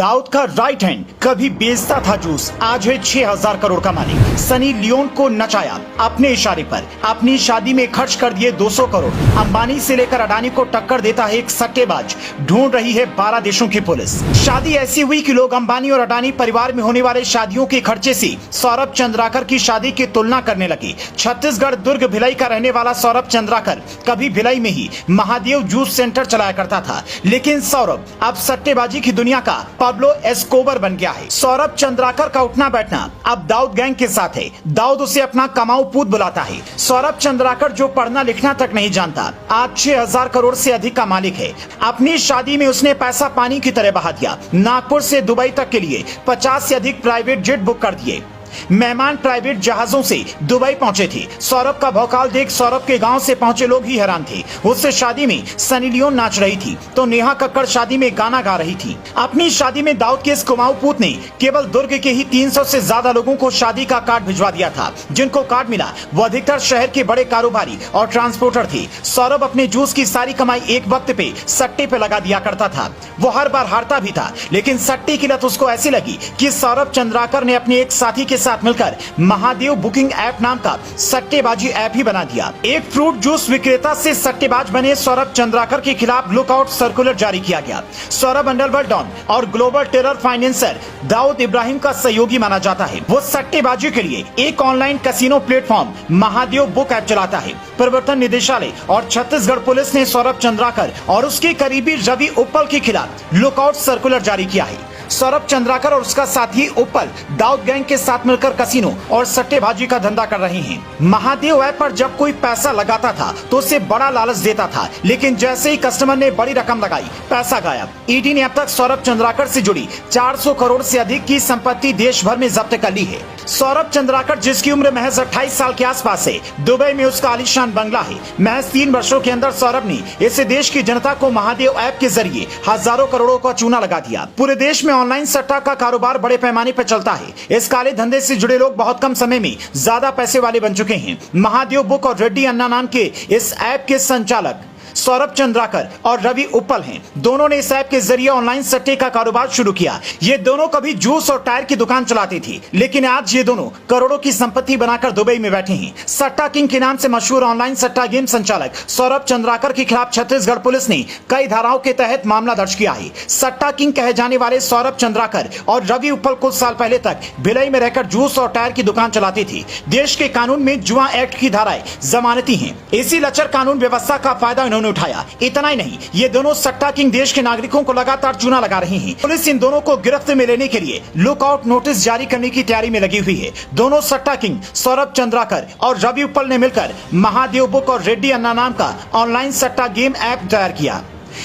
दाऊद का right hand कभी बेचता था जूस, आज है 6,000 करोड़ का मालिक। सनी लियोन को नचाया अपने इशारे पर, अपनी शादी में खर्च कर दिए 200 करोड़। अंबानी से लेकर अडानी को टक्कर देता है एक सट्टेबाज, ढूंढ रही है 12 देशों की पुलिस। शादी ऐसी हुई कि लोग अंबानी और अडानी परिवार में होने वाले शादियों के खर्चे से सौरभ चंद्राकर की शादी की तुलना करने लगे। छत्तीसगढ़ दुर्ग भिलाई का रहने वाला सौरभ चंद्राकर कभी भिलाई में ही महादेव जूस सेंटर चलाया करता था, लेकिन सौरभ अब सट्टेबाजी की दुनिया का पाब्लो एस्कोबर बन गया है। सौरभ चंद्राकर का उठना बैठना अब दाऊद गैंग के साथ है। दाऊद उसे अपना कमाऊ पूत बुलाता है। सौरभ चंद्राकर जो पढ़ना लिखना तक नहीं जानता, आज 6,000 करोड़ से अधिक का मालिक है। अपनी शादी में उसने पैसा पानी की तरह बहा दिया। नागपुर से दुबई तक के लिए 50 से अधिक प्राइवेट जेट बुक कर दिए। मेहमान प्राइवेट जहाजों से दुबई पहुंचे थे। सौरभ का भौकाल देख सौरभ के गांव से पहुंचे लोग ही हैरान थे। उससे शादी में सनी लियोन नाच रही थी तो नेहा कक्कड़ शादी में गाना गा रही थी। अपनी शादी में दाऊद के इस कुमाऊं पूत ने केवल दुर्ग के ही 300 से ज्यादा लोगों को शादी का कार्ड भिजवा दिया था। जिनको कार्ड मिला वो अधिकतर शहर के बड़े कारोबारी और ट्रांसपोर्टर थे। सौरभ अपने जूस की सारी कमाई एक वक्त पे सट्टे पे लगा दिया करता था। वो हर बार हारता भी था, लेकिन सट्टे की लत उसको ऐसी लगी कि सौरभ चंद्राकर ने अपने एक साथी के साथ मिलकर महादेव बुकिंग ऐप नाम का सट्टेबाजी ऐप ही बना दिया। एक फ्रूट जूस विक्रेता से सट्टेबाज बने सौरभ चंद्राकर के खिलाफ लुकआउट सर्कुलर जारी किया गया। सौरभ अंडरवर्ल्ड डॉन और global terror financer Dawood Ibrahim का सहयोगी माना जाता है। वो सट्टेबाजी के लिए एक online casino platform Mahadev book app चलाता है। प्रवर्तन निदेशालय और छत्तीसगढ़ पुलिस ने सौरभ चंद्राकर और उसके करीबी रवि उप्पल के खिलाफ लुकआउट सर्कुलर जारी किया है। सौरभ चंद्राकर और उसका साथी उप्पल दाऊद गैंग के साथ मिलकर कसिनो और सट्टेबाजी का धंधा कर रहे हैं। महादेव ऐप पर जब कोई पैसा लगाता था तो उसे बड़ा लालच देता था, लेकिन जैसे ही कस्टमर ने बड़ी रकम लगाई, पैसा गायब। ईडी ने अब तक सौरभ चंद्राकर से जुड़ी 400 करोड़ से अधिक की संपत्ति देश भर में जब्त कर ली है। सौरभ चंद्राकर, जिसकी उम्र महज 28 साल के आसपास है, दुबई में उसका आलीशान बंगला है। महज 3 वर्षों के अंदर सौरभ ने इस देश की जनता को महादेव ऐप के जरिए हजारों करोड़ों का चूना लगा दिया। पूरे देश में ऑनलाइन सट्टा का कारोबार बड़े पैमाने पर चलता है। इस काले धंधे से जुड़े लोग बहुत कम समय में ज्यादा पैसे वाले बन चुके हैं। महादेव बुक और रेड्डी अन्ना नाम के इस ऐप के संचालक सौरभ चंद्राकर और रवि उप्पल हैं। दोनों ने इस ऐप के जरिए ऑनलाइन सट्टे का कारोबार शुरू किया। ये दोनों कभी जूस और टायर की दुकान चलाती थी, लेकिन आज ये दोनों करोड़ों की संपत्ति बनाकर दुबई में बैठे हैं। सट्टा किंग के नाम से मशहूर ऑनलाइन सट्टा गेम संचालक सौरभ चंद्राकर के खिलाफ छत्तीसगढ़ पुलिस ने कई धाराओं के तहत मामला दर्ज किया है। सट्टा किंग कहे जाने वाले सौरभ चंद्राकर और रवि उप्पल कुछ साल पहले तक भिलाई में रहकर जूस और टायर की दुकान चलाती थी। देश के कानून में जुआ एक्ट की धाराएं जमानती हैं। इसी लचर कानून व्यवस्था का फायदा इन्होंने उठाया। इतना ही नहीं, ये दोनों सट्टा किंग देश के नागरिकों को लगातार चूना लगा रहे हैं। पुलिस इन दोनों को गिरफ्त में लेने के लिए लुकआउट नोटिस जारी करने की तैयारी में लगी हुई है। दोनों सट्टा किंग सौरभ चंद्राकर और रवि उप्पल ने मिलकर महादेव बुक और रेड्डी अन्ना नाम का ऑनलाइन सट्टा गेम ऐप तैयार किया।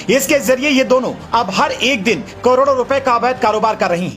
इसके जरिए ये दोनों अब हर एक दिन करोड़ों रुपए का अवैध कारोबार कर रही हैं।